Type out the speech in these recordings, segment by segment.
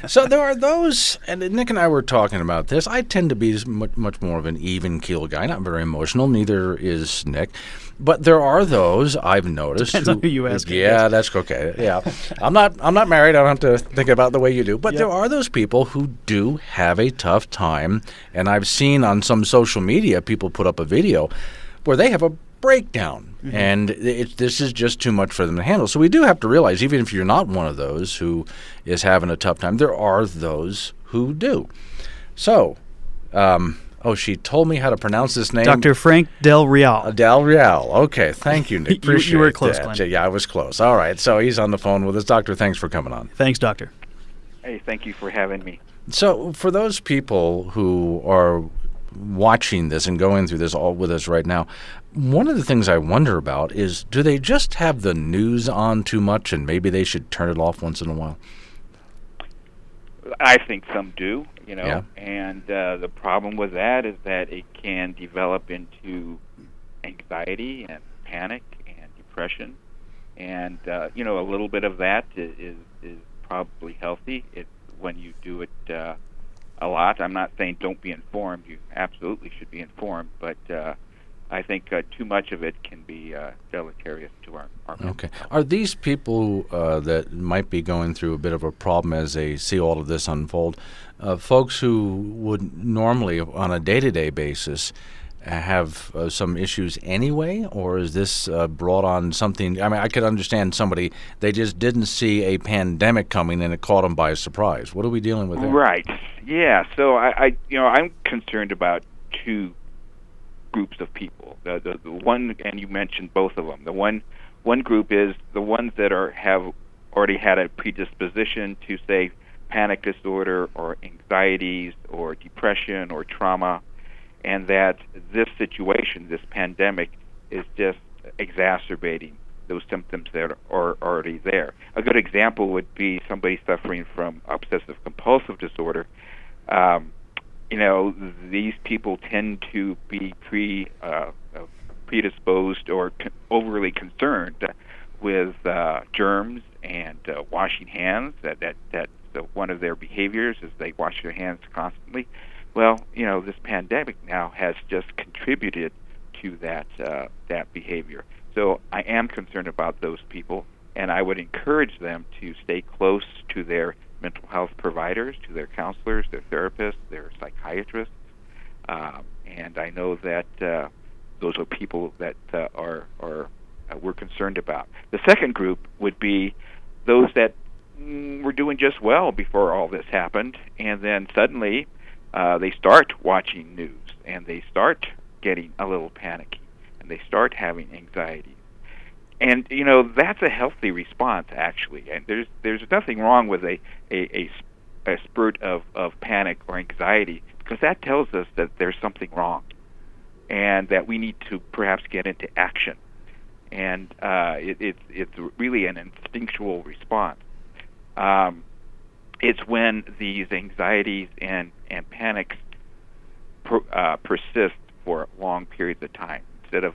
So there are those, and Nick and I were talking about this. I tend to be much more of an even keel guy, not very emotional. Neither is Nick. But there are those I've noticed. Depends on who you ask. Yeah, that's okay. Yeah, I'm not married. I don't have to think about the way you do. But Yep. there are those people who do have a tough time, and I've seen on some social media people put up a video where they have a breakdown, and this is just too much for them to handle. So we do have to realize, even if you're not one of those who is having a tough time, there are those who do. So, she told me how to pronounce this name. Dr. Frank Del Real. Del Real. Okay, thank you, Nick. Appreciate you were close, that. Glenn. Yeah, I was close. All right, so he's on the phone with us. Doctor, thanks for coming on. Thanks, Doctor. Hey, thank you for having me. So for those people who are watching this and going through this all with us right now, one of the things I wonder about is, do they just have the news on too much and maybe they should turn it off once in a while? I think some do, Yeah. and the problem with that is that it can develop into anxiety and panic and depression, and a little bit of that is probably healthy. It's when you do it a lot. I'm not saying don't be informed. You absolutely should be informed, but I think too much of it can be deleterious to our Okay. Are these people that might be going through a bit of a problem as they see all of this unfold, folks who would normally, on a day-to-day basis, have some issues anyway, or is this brought on something? I mean, I could understand somebody, they just didn't see a pandemic coming and it caught them by surprise. What are we dealing with there? Right. Yeah. So I'm concerned about two groups of people. The one, and you mentioned both of them. The one group is the ones that have already had a predisposition to, say, panic disorder or anxieties or depression or trauma, and that this situation, this pandemic, is just exacerbating those symptoms that are already there. A good example would be somebody suffering from obsessive compulsive disorder. These people tend to be predisposed or overly concerned with germs and washing hands. That's one of their behaviors, is they wash their hands constantly. Well, this pandemic now has just contributed to that behavior. So I am concerned about those people, and I would encourage them to stay close to their mental health providers, to their counselors, their therapists, their psychiatrists, and I know that those are people that we're concerned about. The second group would be those that were doing just well before all this happened, and then suddenly they start watching news, and they start getting a little panicky, and they start having anxiety. And that's a healthy response, actually. And there's nothing wrong with a spurt of panic or anxiety, because that tells us that there's something wrong, and that we need to perhaps get into action. And it's really an instinctual response. It's when these anxieties and panics persist for long periods of time. Instead of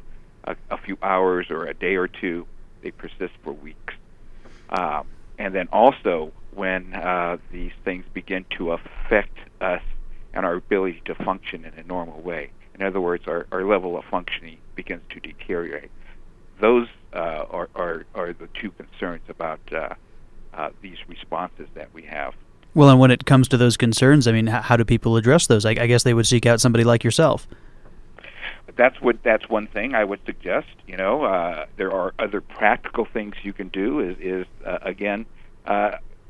a few hours or a day or two, they persist for weeks. And then also when these things begin to affect us and our ability to function in a normal way. In other words, our level of functioning begins to deteriorate. Those are the two concerns about these responses that we have. Well, and when it comes to those concerns, I mean, how do people address those? I guess they would seek out somebody like yourself. That's one thing I would suggest. There are other practical things you can do. Is again,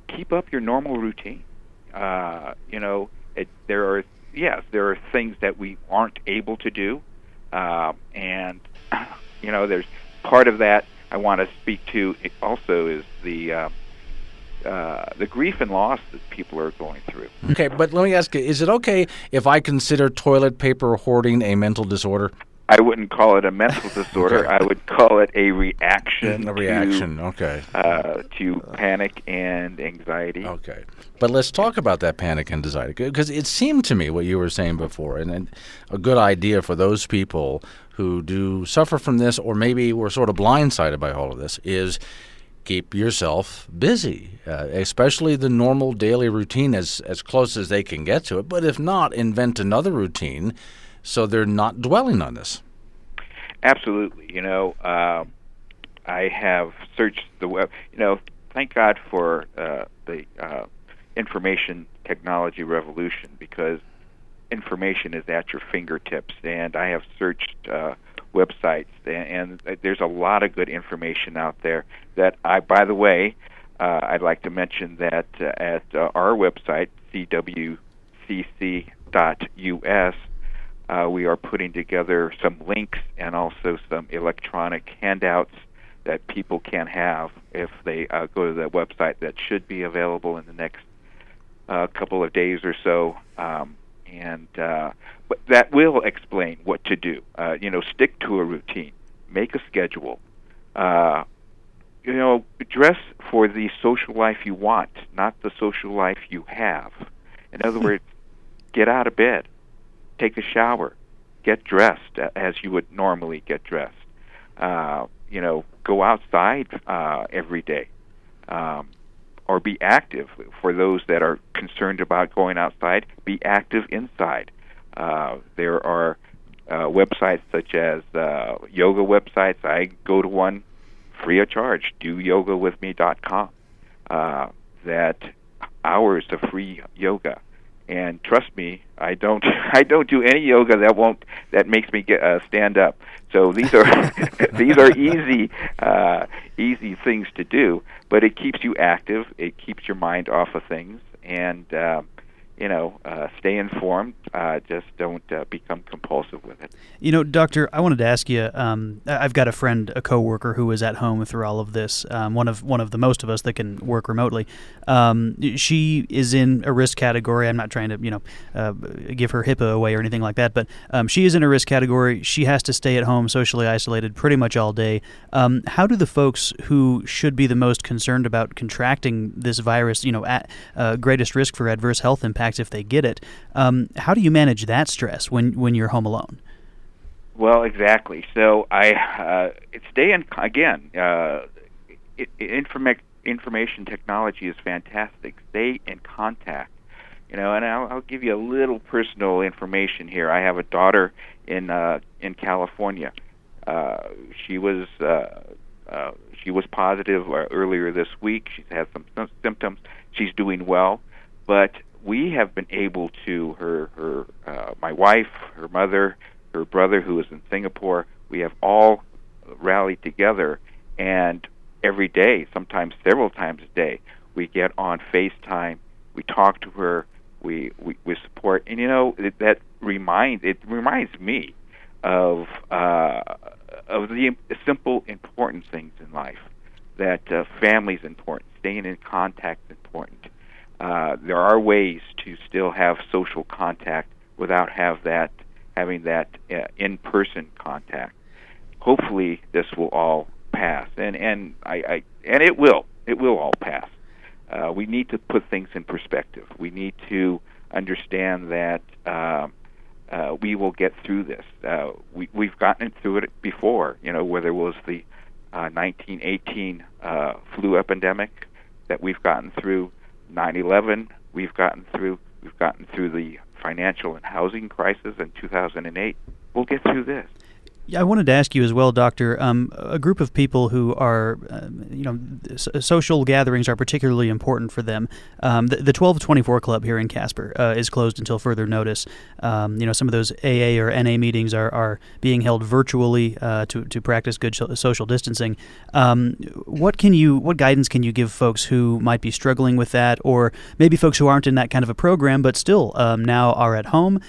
keep up your normal routine. There are things that we aren't able to do, and there's part of that I want to speak to. It also is the grief and loss that people are going through. Okay, but let me ask you, is it okay if I consider toilet paper hoarding a mental disorder? I wouldn't call it a mental disorder. I would call it a reaction. Okay. To panic and anxiety. Okay. But let's talk about that panic and anxiety, because it seemed to me what you were saying before, and a good idea for those people who do suffer from this, or maybe were sort of blindsided by all of this, is keep yourself busy, especially the normal daily routine as close as they can get to it. But if not, invent another routine so they're not dwelling on this. Absolutely. I have searched the web. Thank God for the information technology revolution, because information is at your fingertips. And I have searched websites, and there's a lot of good information out there that by the way, I'd like to mention that at our website, cwcc.us, we are putting together some links and also some electronic handouts that people can have if they go to the website, that should be available in the next couple of days or so. But that will explain what to do. Stick to a routine, make a schedule. Dress for the social life you want, not the social life you have. In other words, get out of bed, take a shower, get dressed as you would normally get dressed. Go outside every day, or be active. For those that are concerned about going outside, be active inside. There are websites such as yoga websites. I go to one free of charge, doyogawithme.com. That hours of free yoga. And trust me, I don't do any yoga that makes me stand up. So these are these are easy things to do, but it keeps you active. It keeps your mind off of things, and stay informed. Just don't become compulsive with it. Doctor, I wanted to ask you. I've got a friend, a coworker, who is at home through all of this. One of the most of us that can work remotely. She is in a risk category. I'm not trying to, give her HIPAA away or anything like that, but she is in a risk category. She has to stay at home, socially isolated, pretty much all day. How do the folks who should be the most concerned about contracting this virus, at greatest risk for adverse health impacts if they get it, how do you manage that stress when you're home alone? Well, exactly. So information technology is fantastic. Stay in contact. And I'll give you a little personal information here. I have a daughter in California. She was positive earlier this week. She's had some symptoms. She's doing well, but we have been able to, my wife, her mother, her brother who is in Singapore, we have all rallied together, and every day, sometimes several times a day, we get on FaceTime, we talk to her, we support, and that reminds me of the simple important things in life, that family's important, staying in contact is important. There are ways to still have social contact without having that in-person contact. Hopefully, this will all pass, and it will all pass. We need to put things in perspective. We need to understand that we will get through this. We've gotten through it before. Whether it was the 1918 flu epidemic that we've gotten through. 9/11, we've gotten through the financial and housing crisis in 2008. We'll get through this. Yeah, I wanted to ask you as well, Doctor. A group of people who are, social gatherings are particularly important for them. The 12-24 Club here in Casper is closed until further notice. Some of those AA or NA meetings are being held virtually to practice good social distancing. What guidance can you give folks who might be struggling with that, or maybe folks who aren't in that kind of a program but still now are at home?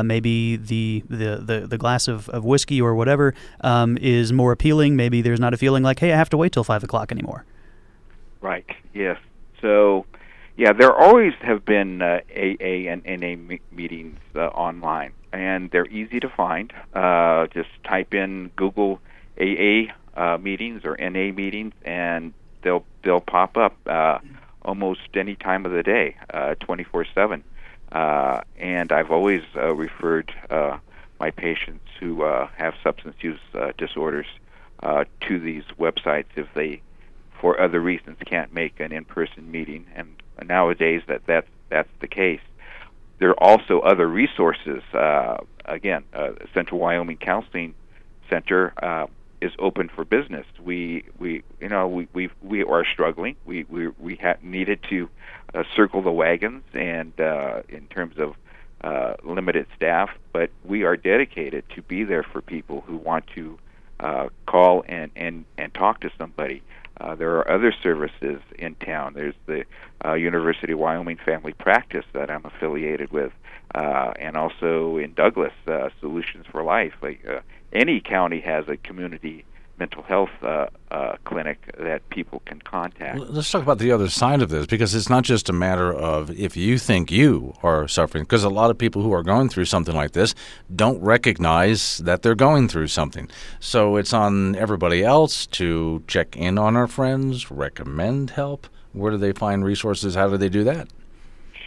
Maybe the glass of whiskey or whatever is more appealing. Maybe there's not a feeling like, hey, I have to wait till 5 o'clock anymore. Right. Yes. So, there always have been AA and NA meetings online, and they're easy to find. Just type in Google AA meetings or NA meetings, and they'll pop up almost any time of the day, 24/7. And I've always referred my patients who have substance use disorders to these websites if they for other reasons can't make an in-person meeting, and nowadays that's the case. There are also other resources. Central Wyoming Counseling Center is open for business. We are struggling. We needed to circle the wagons, and in terms of limited staff, but we are dedicated to be there for people who want to call and talk to somebody. There are other services in town. There's the University of Wyoming Family Practice that I'm affiliated with, and also in Douglas, Solutions for Life. Any county has a community mental health clinic that people can contact. Let's talk about the other side of this, because it's not just a matter of if you think you are suffering, because a lot of people who are going through something like this don't recognize that they're going through something. So it's on everybody else to check in on our friends, recommend help. Where do they find resources? How do they do that?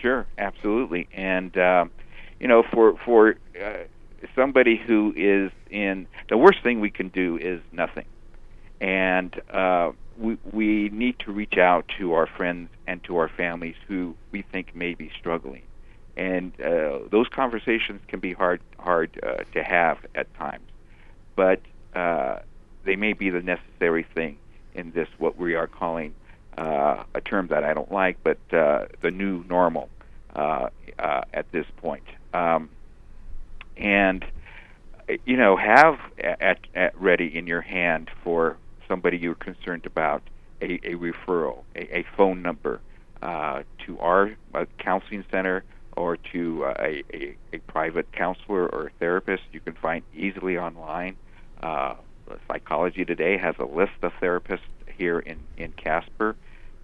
Sure, absolutely. And, for somebody who is in, the worst thing we can do is nothing. And we need to reach out to our friends and to our families who we think may be struggling. And those conversations can be hard to have at times. But they may be the necessary thing in this, what we are calling, a term that I don't like, but the new normal at this point. And have at ready in your hand for somebody you're concerned about a referral, a phone number to our counseling center, or to a private counselor or a therapist. You can find easily online. Psychology Today has a list of therapists here in Casper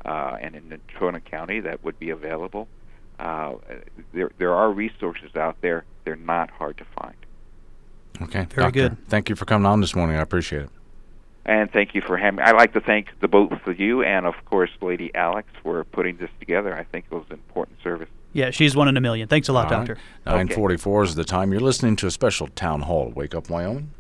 and in Natrona County that would be available. There are resources out there. They're not hard to find. Okay, Very Doctor, good. thank you for coming on this morning. I appreciate it. And thank you for having me. I'd like to thank the both of you and, of course, Lady Alex for putting this together. I think it was an important service. Yeah, she's one in a million. Thanks a lot, All right. Doctor. 9:44 is the time. You're listening to a special town hall. Wake Up Wyoming.